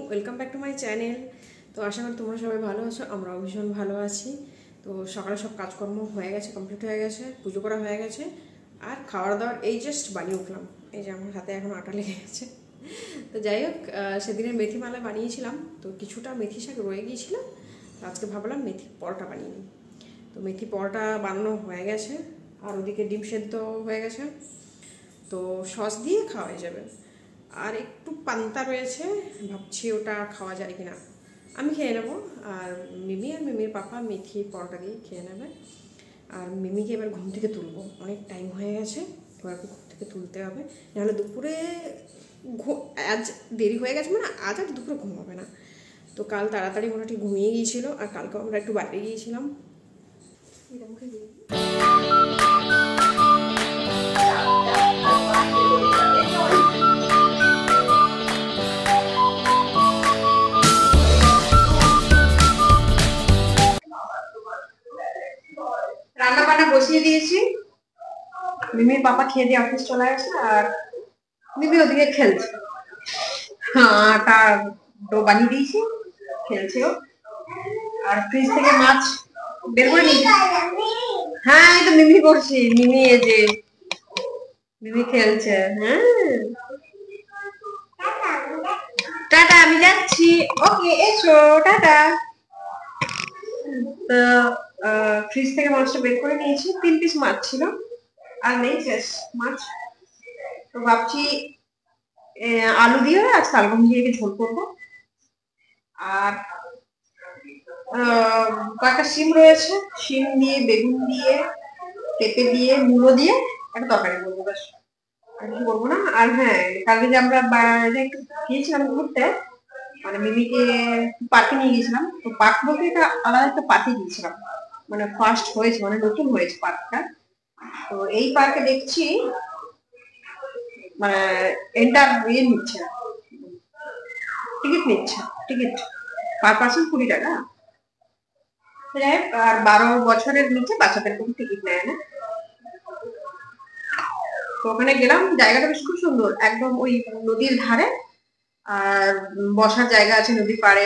Welcome back to my channel. তো আশা করি তোমরা সবাই ভালো আছো, আমরাও ভীষণ ভালো আছি। তো সকালে সব কাজকর্ম হয়ে গেছে, কমপ্লিট হয়ে গেছে, পুজো করা হয়ে গেছে, আর খাওয়ার দাওয়ার এই জাস্ট বানিয়ে উঠলাম। এই যে আমার হাতে এখন আটা লেগে গেছে। তো যাই হোক, সেদিনের মেথি মালা বানিয়েছিলাম, তো কিছুটা মেথি শাক রয়ে গিয়েছিল। আজকে ভাবলাম মেথি পরোটা বানিয়ে নিই। তো মেথি পরোটা বানানো হয়ে গেছে, আর ওদিকে ডিম সেদ্ধ হয়ে গেছে, তো সস দিয়ে খাওয়া যাবে। আর একটু পান্তা রয়েছে, ভাবছি ওটা খাওয়া যায় কিনা। আমি খেয়ে নেবো, আর মিমি আর মিমির পাপা মেথি পরোটা দিয়ে খেয়ে নেবে। আর মিমিকে এবার ঘুম থেকে তুলবো, অনেক টাইম হয়ে গেছে, এবার ঘুম থেকে তুলতে হবে, নাহলে দুপুরে আজ দেরি হয়ে গেছে, মানে আজ আর দুপুরে ঘুম হবে না। তো কাল তাড়াতাড়ি মোটামুটি ঘুমিয়ে গিয়েছিল, আর কালকে আমরা একটু বাইরে গিয়েছিলাম। রান্না বান্না বসিয়ে দিয়েছি, মিমির পাপা খেয়ে দিয়ে অফিস চলে আসে, আর মিমি ওদিকে খেলছে। আটা ডো বানিয়ে দিয়েছি, খেলছে ও। আর ফ্রিজ থেকে মাছ বের করে নিয়েছি। হ্যাঁ, এই তো মিমি করছি, মিমি এই যে মিমি খেলছে। হ্যাঁ, টাটা, আমি যাচ্ছি। ওকে, এসো, টাটা। তো ফ্রিজ থেকে মাছটা বের করে নিয়েছি, 3 পিস মাছ ছিল, আর নেই, শেষ মাছ। তো ভাবছি আলু দিয়ে আর শালগম দিয়ে ঝোল করবো। আর কয়েকটা শিম রয়েছে, শিম দিয়ে, বেগুন দিয়ে, পেঁপে দিয়ে, মূলো দিয়ে একটা তরকারি করবো, ব্যাস, আর কিছু করবো না। আর হ্যাঁ, কালকে যে আমরা বাইরে একটু গিয়েছিলাম ঘুরতে, মানে মিমিকে পার্কে নিয়ে গিয়েছিলাম। তো পার্ক বলতে এটা আলাদা একটা পার্কে গিয়েছিলাম, মানে ফার্স্ট হয়েছে, মানে নতুন হয়েছে পার্কটা। তো এই পার্কে দেখছি মানে এন্টার ইয়ে নিচ্ছে, টিকিট নিচ্ছে, টিকিট পার পার্সন 20 টাকা। আর 12 বছরের নিচে বাচ্চাদের কোনো টিকিট নেয় না। তো ওখানে গেলাম, জায়গাটা বেশ খুব সুন্দর, একদম ওই নদীর ধারে, আর বসার জায়গা আছে নদীর পাড়ে।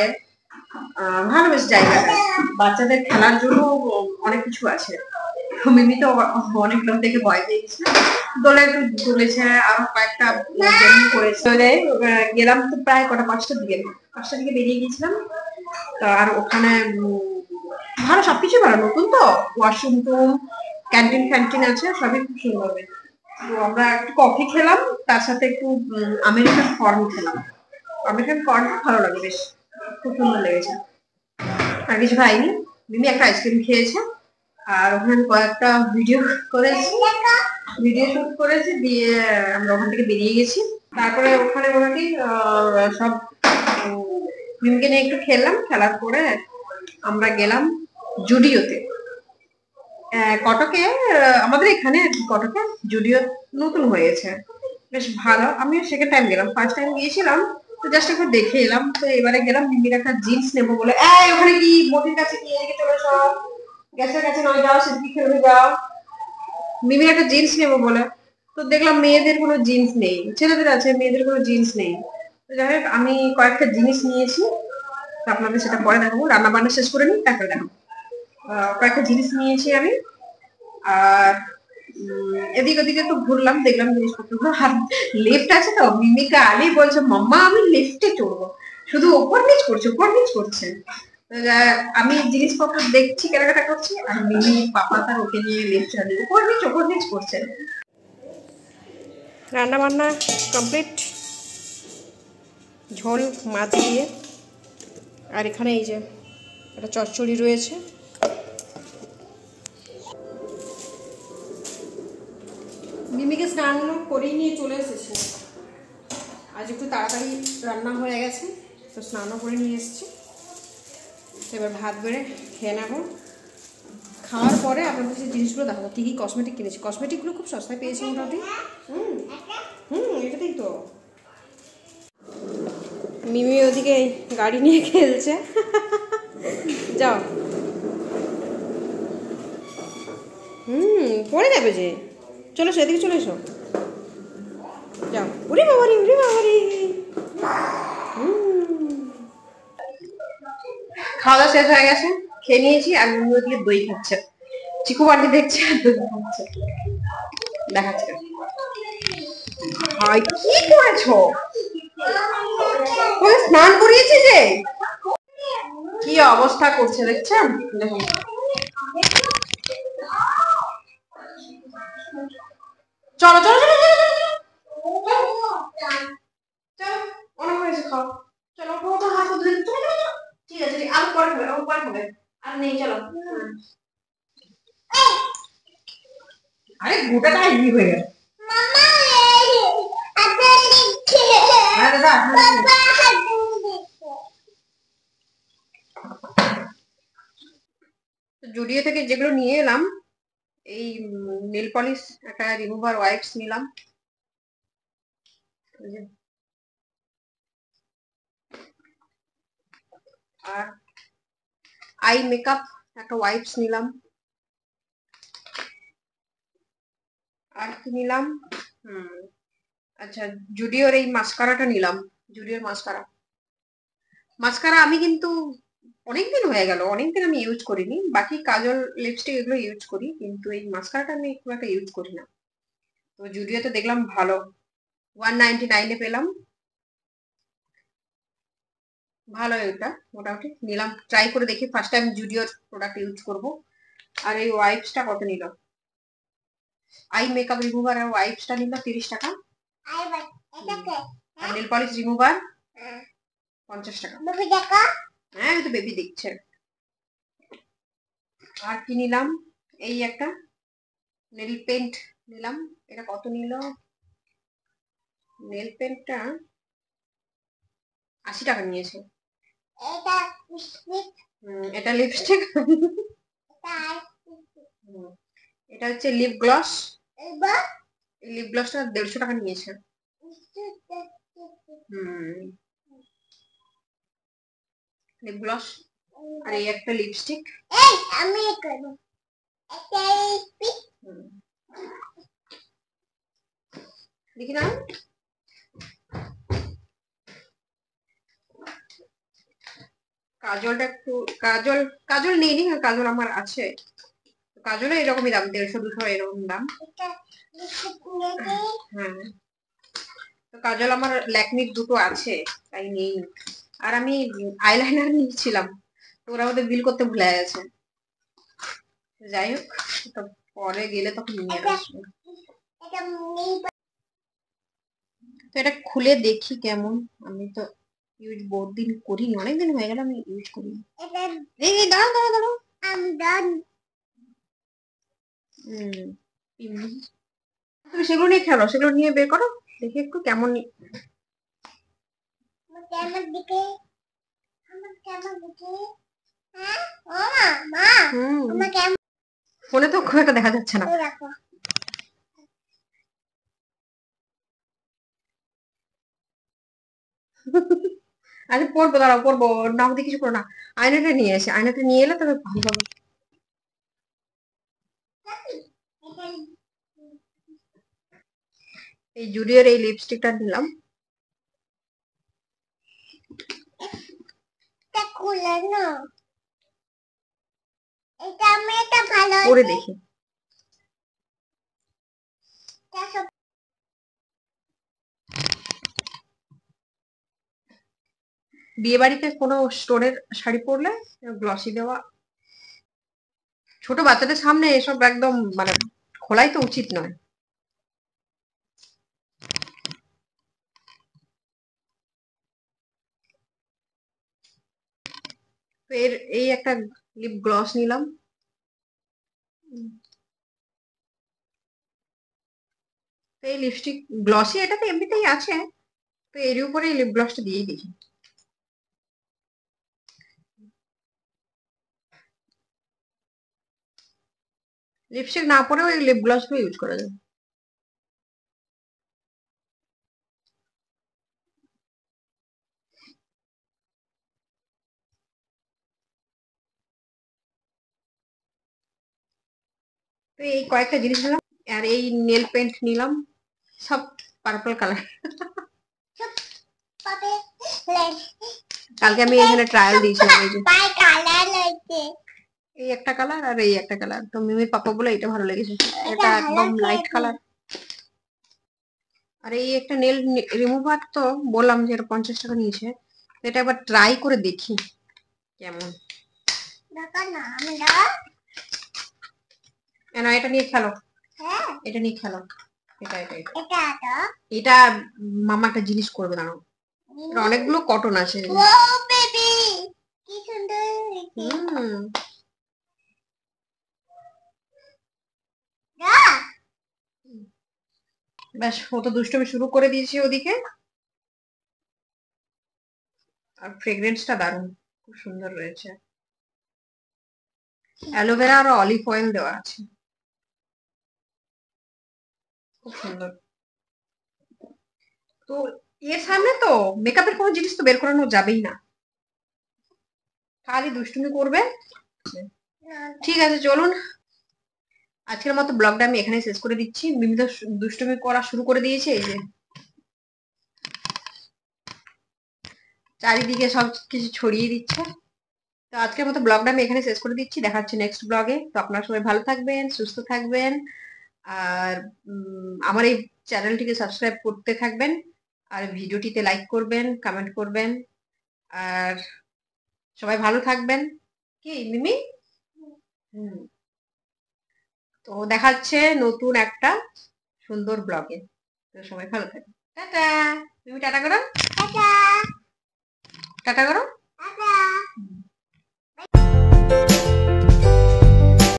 ভালো বেশ জায়গাটা, বাচ্চাদের খেলার জন্য অনেক কিছু আছে। মিমি তো অনেক লোক থেকে ভয় পেয়ে গেছে, দোলে একটু তুলেছে, আরো কয়েকটা করেছে। গেলাম তো প্রায় কটা 5টার দিকে, 5টার দিকে বেরিয়ে গেছিলাম। আর ওখানে ভালো, সবকিছু ভালো, নতুন তো, ওয়াশরুম টুম, ক্যান্টিন ফ্যান্টিন আছে, সবই খুব সুন্দর। তো আমরা একটু কফি খেলাম, তার সাথে একটু আমেরিকান কর্ন খেলাম। আমেরিকান কর্ন ভালো লাগে, বেশ খুব সুন্দর লেগেছে। আর কিছু খাইনি, মিমি একটা আইসক্রিম খেয়েছে। আর ওখানে কয়েকটা ভিডিও করেছি, ভিডিও শুট করেছি, দিয়ে আমরা ওখান থেকে বেরিয়ে গেছি। তারপরে ওখানে মোটামুটি সব মিমিকে নিয়ে একটু খেললাম, খেলার পরে আমরা গেলাম জুডিওতে। কটকে, আমাদের এখানে কটকে জুডিও নতুন হয়েছে, বেশ ভালো। আমিও সেকেন্ড টাইম গেলাম, ফার্স্ট টাইম গিয়েছিলাম তো জাস্ট একবার দেখে এলাম। তো এবারে গেলাম মিমির একটা জিন্স নেবো বলে। ওখানে কি মোদির কাছে কি, এদিকে চলে এসো, গ্যাসের কাছে নয়, যাও সেদিকে খেলবে, যাও। মিমির একটা জিন্স নেবো বলে, তো দেখলাম মেয়েদের কোনো জিন্স নেই, ছেলেদের আছে, মেয়েদের কোনো জিন্স নেই। তো যাই হোক, আমি কয়েকটা জিনিস নিয়েছি, আপনাদের সেটা পরে দেখাবো, রান্না বান্না শেষ করে নিই, তারপরে দেখাবো। কয়েকটা জিনিস নিয়েছি আমি। আর এদিক ওদিকে একটু ঘুরলাম, দেখলাম জিনিসপত্রগুলো। আর লিফট আছে তো, মিমিকা আলী বলছে মাম্মা আমি লিফটে চড়বো, শুধু ওপর নিচ করছে, ওপর নিচ করছে। আমি জিনিসপত্র দেখছি, কেনাকাটা করছি, আর মিমি পাপা তার ওকে নিয়ে লিফট চালিয়ে ওপর নিচ করছে। রান্না বান্না কমপ্লিট, ঝোল মাছ দিয়ে। আর এখানে এই যে একটা চচ্চড়ি রয়েছে। মিমিকে স্নান করেই নিয়ে চলে এসেছি, আজ একটু তাড়াতাড়ি রান্না হয়ে গেছে, তো স্নানও করে নিয়ে এসেছি। এবার ভাত বেড়ে খেয়ে নেবো, খাওয়ার পরে আপনাদের সেই জিনিসগুলো দেখাবো, কী কী কসমেটিক কিনেছি। কসমেটিকগুলো খুব সস্তায় পেয়েছি মোটামুটি। এটাতেই তো। মিমি ওদিকে গাড়ি নিয়ে খেলছে, যাও। পড়ে যাবে যে, চলো সেদিকে চলে এসো, যাও। উড়ি বাবারি, উড়ি বাবারি। খাওয়া দাওয়া শেষ হয়ে গেছে, খেয়ে নিয়েছি আর মুড়ি দিয়ে দই খাচ্ছে। চিকু বাটি দেখছে আর দই খাচ্ছে, দেখাচ্ছে। হাই কি করেছো? ওকে স্নান করিয়েছি যে, কি অবস্থা করছে দেখছেন? দেখুন চলো চলো চলো চলো চলো, অনেক হয়েছে খাও। চলো হাত ধুয়ে ঠিক আছে, আর পরে খাবে, আর পরে খাবে, আর নেই চলো। আরে গোটাটা কি হয়ে গেল? জুডিও থেকে যেগুলো নিয়ে এলাম, এই নেল পলিশ, একটা রিমুভার ওয়াইপস নিলাম, আর আই মেকআপ একটা ওয়াইপস নিলাম, আর কি নিলাম, আচ্ছা জুডিওর এই মাস্কারাটা নিলাম। জুডিওর মাস্কারা আমি কিন্তু অনেকদিন হয়ে গেল, অনেকদিন আমি ইউজ করিনি। বাকি কাজল, লিপস্টিক এগুলো ইউজ করি, কিন্তু এই মাস্কারাটা আমি খুব একটা ইউজ করি না। তো জুডিওতে দেখলাম ভালো, 199-এ পেলাম, ভালো। এটা মোটামুটি নিলাম, ট্রাই করে দেখি, ফার্স্ট টাইম জুডিওর প্রোডাক্ট ইউজ করব। আর এই ওয়াইপসটা কত নিল? আই মেকআপ রিমুভার আর ওয়াইপসটা নিল 30 টাকা। আর নেল পলিশ রিমুভার 50 টাকা। হ্যাঁ আমি তো বেবি দেখছে। আর কি নিলাম? এই একটা নেল পেন্ট নিলাম। এটা কত নিল? নেল পেন্টটা 80 টাকা নিয়েছে। এটা লিপস্টিক, এটা হচ্ছে লিপ গ্লস। লিপ গ্লসটা 150 টাকা নিয়েছে। লিপ গ্লস আর এই একটা লিপস্টিক। আমি করব দেখি না, কাজলটা একটু, কাজল কাজল নেই, কাজল আমার আছে। কাজলে এরকমই দাম, 150-200 এরকম দাম। হ্যাঁ, তো কাজল আমার ল্যাকমির দুটো আছে, তাই নেই। আর আমি আইলাইনার নিয়েছিলাম, তো ওরা ওদের বিল করতে ভুলে গেছে। যাই হোক, তো পরে গেলে তখন নিয়ে আসবো। তো এটা খুলে দেখি কেমন। আমি তো ইউজ বহুদিন করিনি, অনেকদিন হয়ে গেল আমি ইউজ করিনি। এই দাঁড়াও দাঁড়াও দাঁড়াও, তুমি সেগুলো নিয়ে খেলো, সেগুলো নিয়ে বের করো, দেখি একটু কেমন। ফোনে তো খুব একটা দেখা যাচ্ছে না। আচ্ছা পড়বো, দাঁড়াও পড়বো, না দিয়ে কিছু করো না। আয়নাটা নিয়ে এসে, আয়নাটা নিয়ে এলে তবে ভালো হবে। এই জুডিওর এই লিপস্টিকটা নিলাম, পরে দেখি। বিয়ে বাড়িতে কোনো স্টোনের শাড়ি পরলে গ্লসি দেওয়া, ছোট বাচ্চাদের সামনে এসব একদম মানে খোলাই তো উচিত নয়। তো এর এই একটা লিপ গ্লস নিলাম। তো এই লিপস্টিক গ্লসি এটা তো এমনিতেই আছে, তো এর উপরে লিপ গ্লসটা দিয়েই দেখি। লিপস্টিক না পরেও এই লিপ গ্লস গুলো ইউজ করা যায়। তো এই কয়েকটা জিনিস নিলাম, আর এই নেল পেন্ট নিলাম, সব পার্পল কালার। কালকে আমি এখানে ট্রায়াল দিয়েছিলাম, এই যে এই একটা কালার আর এই একটা কালার, তো মিমির পাপা বলে এটা ভালো লেগেছে, এটা একদম লাইট কালার। আর এই একটা নেল রিমুভার, তো বললাম যে এটা 50 টাকা নিয়েছে, এটা একবার ট্রাই করে দেখি কেমন। না, এটা নিয়ে খেলো, এটা নিয়ে খেলো, এটা এটা এটা এটা মামা একটা জিনিস করবে, দাঁড়াও, এটা অনেকগুলো কটন আছে। হুম, ব্যাস, ও তো দুষ্টুমি শুরু করে দিয়েছে ওদিকে। আর ফ্রেগ্রেন্সটা দারুণ, খুব সুন্দর রয়েছে, অ্যালোভেরা আর অলিভ অয়েল দেওয়া আছে, খুব সুন্দর। তো এর সামনে তো মেকআপের কোনো জিনিস তো বের করানো যাবেই না, খালি দুষ্টুমি করবে। ঠিক আছে, চলুন আজকের মতো ব্লগটা আমি এখানে শেষ করে দিচ্ছি। মিমি তো দুষ্টুমি করা শুরু করে দিয়েছে, এই যে চারিদিকে সব কিছু ছড়িয়ে দিচ্ছে। তো আজকের মতো ব্লগটা আমি এখানে শেষ করে দিচ্ছি, দেখা হচ্ছে নেক্সট ব্লগে। তো আপনারা সবাই ভালো থাকবেন, সুস্থ থাকবেন, আর আমার এই চ্যানেলটিকে সাবস্ক্রাইব করতে থাকবেন, আর ভিডিওটিতে লাইক করবেন, কমেন্ট করবেন, আর সবাই ভালো থাকবেন। কি মিমি? হুম। তো দেখা হচ্ছে নতুন একটা সুন্দর ব্লগে। তো সবাই ভালো থাকবেন, টাটা। তুমি টাটা করো, টাটা করো।